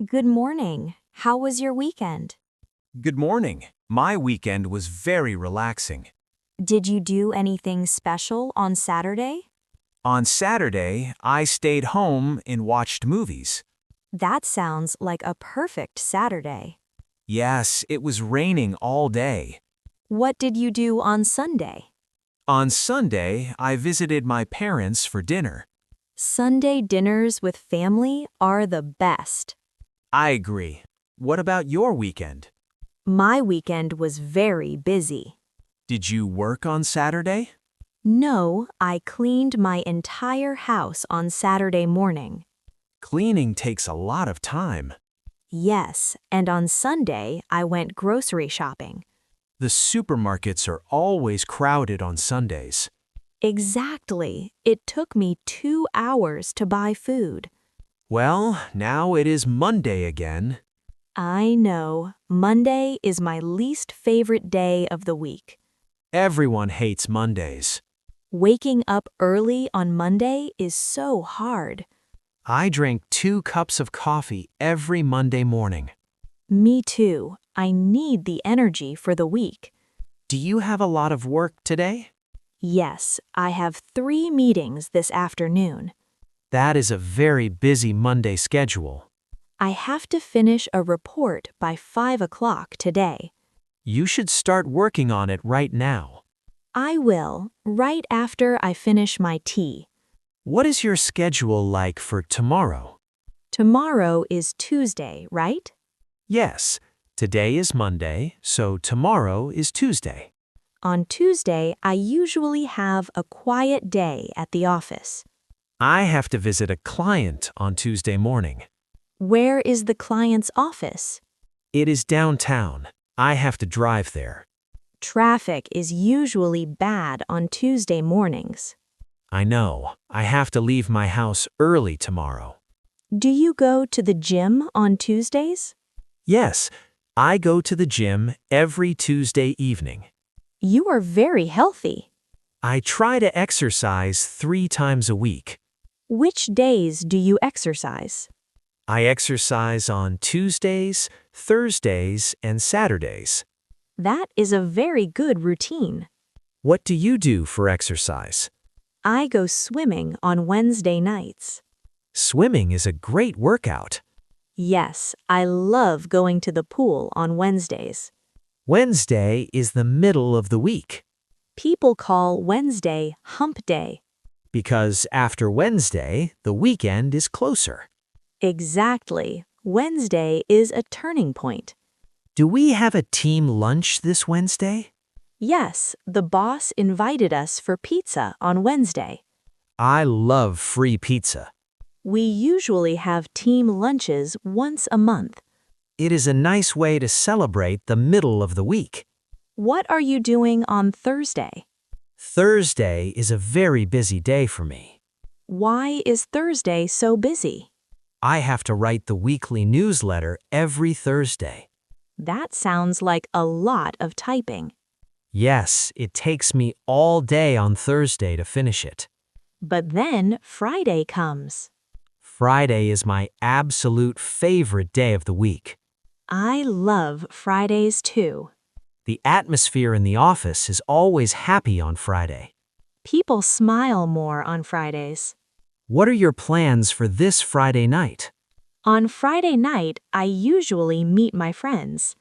Good morning. How was your weekend? Good morning. My weekend was very relaxing. Did you do anything special on Saturday? On Saturday, I stayed home and watched movies. That sounds like a perfect Saturday. Yes, it was raining all day. What did you do on Sunday? On Sunday, I visited my parents for dinner. Sunday dinners with family are the best. I agree. What about your weekend? My weekend was very busy. Did you work on Saturday? No, I cleaned my entire house on Saturday morning. Cleaning takes a lot of time. Yes, and on Sunday I went grocery shopping. The supermarkets are always crowded on Sundays. Exactly. It took me 2 hours to buy food. Well, now it is Monday again. I know. Monday is my least favorite day of the week. Everyone hates Mondays. Waking up early on Monday is so hard. I drink 2 cups of coffee every Monday morning. Me too. I need the energy for the week. Do you have a lot of work today? Yes, I have 3 meetings this afternoon. That is a very busy Monday schedule. I have to finish a report by 5 o'clock today. You should start working on it right now. I will, right after I finish my tea. What is your schedule like for tomorrow? Tomorrow is Tuesday, right? Yes, today is Monday, so tomorrow is Tuesday. On Tuesday, I usually have a quiet day at the office. I have to visit a client on Tuesday morning. Where is the client's office? It is downtown. I have to drive there. Traffic is usually bad on Tuesday mornings. I know. I have to leave my house early tomorrow. Do you go to the gym on Tuesdays? Yes, I go to the gym every Tuesday evening. You are very healthy. I try to exercise 3 times a week. Which days do you exercise? I exercise on Tuesdays, Thursdays, and Saturdays. That is a very good routine. What do you do for exercise? I go swimming on Wednesday nights. Swimming is a great workout. Yes, I love going to the pool on Wednesdays. Wednesday is the middle of the week People call Wednesday hump day. because after Wednesday, the weekend is closer. Exactly. Wednesday is a turning point. Do we have a team lunch this Wednesday? Yes, the boss invited us for pizza on Wednesday. I love free pizza. We usually have team lunches once a month. It is a nice way to celebrate the middle of the week. What are you doing on Thursday? Thursday is a very busy day for me. Why is Thursday so busy? I have to write the weekly newsletter every Thursday. That sounds like a lot of typing. Yes, it takes me all day on Thursday to finish it. But then Friday comes. Friday is my absolute favorite day of the week. I love Fridays too. The atmosphere in the office is always happy on Friday. People smile more on Fridays. What are your plans for this Friday night? On Friday night, I usually meet my friends.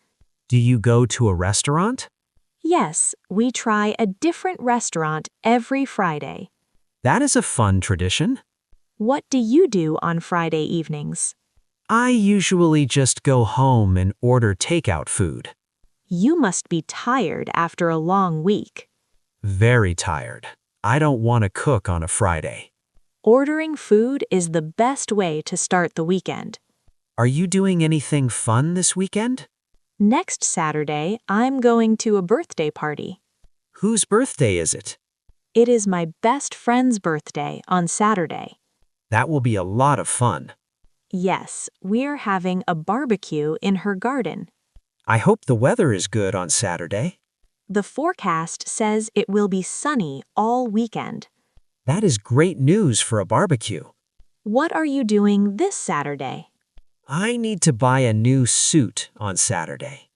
Do you go to a restaurant? Yes, we try a different restaurant every Friday. That is a fun tradition. What do you do on Friday evenings? I usually just go home and order takeout food. You must be tired after a long week. Very tired. I don't want to cook on a Friday. Ordering food is the best way to start the weekend. Are you doing anything fun this weekend? Next Saturday, I'm going to a birthday party. Whose birthday is it? It is my best friend's birthday on Saturday. That will be a lot of fun. Yes, we're having a barbecue in her garden. I hope the weather is good on Saturday. The forecast says it will be sunny all weekend. That is great news for a barbecue. What are you doing this Saturday? I need to buy a new suit on Saturday.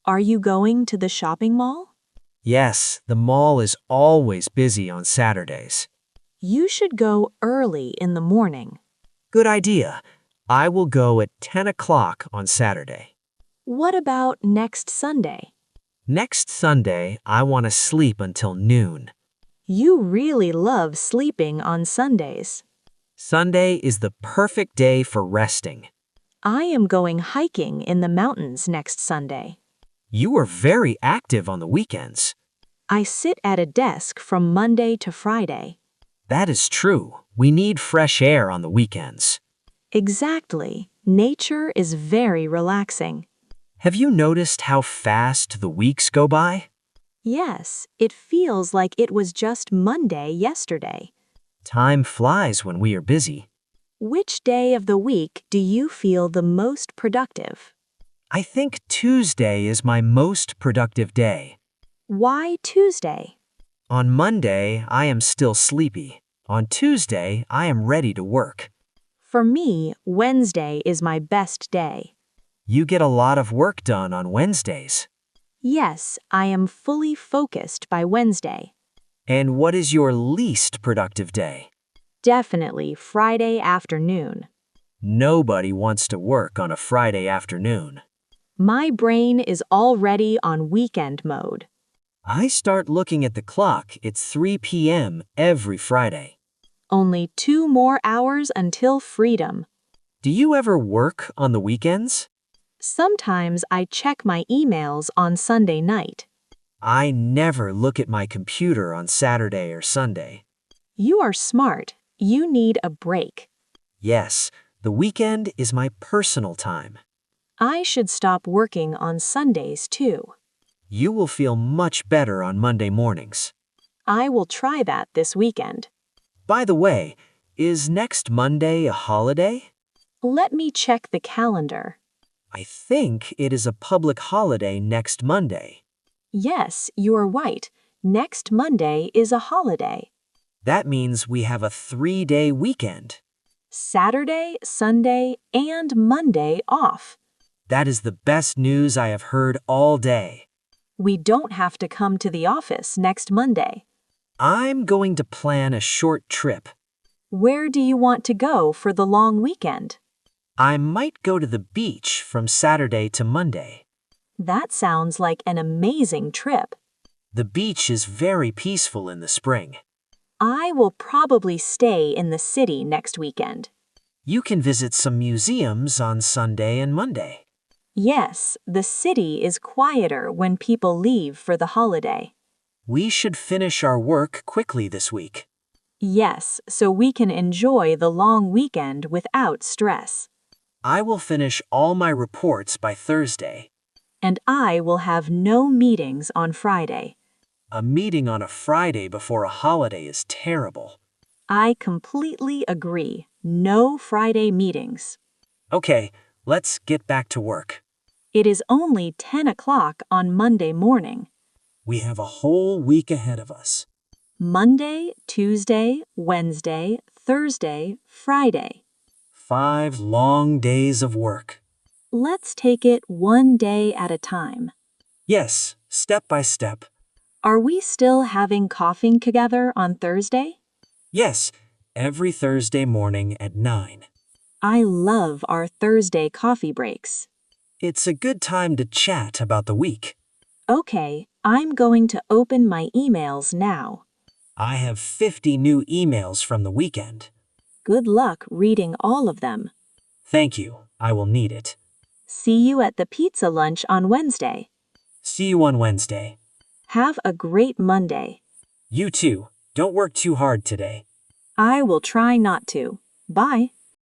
Are you going to the shopping mall? Yes, the mall is always busy on Saturdays. You should go early in the morning. Good idea. I will go at 10 o'clock on Saturday. What about next Sunday? Next Sunday, I want to sleep until noon. You really love sleeping on Sundays. Sunday is the perfect day for resting. I am going hiking in the mountains next Sunday. You are very active on the weekends. I sit at a desk from Monday to Friday. That is true. We need fresh air on the weekends. Exactly. Nature is very relaxing. Have you noticed how fast the weeks go by? Yes, it feels like it was just Monday yesterday. Time flies when we are busy. Which day of the week do you feel the most productive? I think Tuesday is my most productive day. Why Tuesday? On Monday, I am still sleepy. On Tuesday, I am ready to work. For me, Wednesday is my best day. You get a lot of work done on Wednesdays. Yes, I am fully focused by Wednesday. And what is your least productive day? Definitely Friday afternoon. Nobody wants to work on a Friday afternoon. My brain is already on weekend mode. I start looking at the clock. It's 3 p.m. every Friday. Only 2 more hours until freedom. Do you ever work on the weekends? Sometimes I check my emails on Sunday night. I never look at my computer on Saturday or Sunday. You are smart. You need a break. Yes, the weekend is my personal time. I should stop working on Sundays too. You will feel much better on Monday mornings. I will try that this weekend. By the way, is next Monday a holiday? Let me check the calendar. I think it is a public holiday next Monday. Yes, you are right. Next Monday is a holiday. That means we have a 3-day weekend. Saturday, Sunday, and Monday off. That is the best news I have heard all day. We don't have to come to the office next Monday. I'm going to plan a short trip. Where do you want to go for the long weekend? I might go to the beach from Saturday to Monday. That sounds like an amazing trip. The beach is very peaceful in the spring. I will probably stay in the city next weekend. You can visit some museums on Sunday and Monday. Yes, the city is quieter when people leave for the holiday. We should finish our work quickly this week. Yes, so we can enjoy the long weekend without stress. I will finish all my reports by Thursday. And I will have no meetings on Friday. A meeting on a Friday before a holiday is terrible. I completely agree. No Friday meetings. Okay, let's get back to work. It is only 10 o'clock on Monday morning. We have a whole week ahead of us. Monday, Tuesday, Wednesday, Thursday, Friday. 5 long days of work. Let's take it one day at a time. Yes, step by step. Are we still having coffee together on Thursday? Yes, every Thursday morning at 9. I love our Thursday coffee breaks. It's a good time to chat about the week. Okay, I'm going to open my emails now. I have 50 new emails from the weekend. Good luck reading all of them. Thank you. I will need it. See you at the pizza lunch on Wednesday. See you on Wednesday. Have a great Monday. You too. Don't work too hard today. I will try not to. Bye.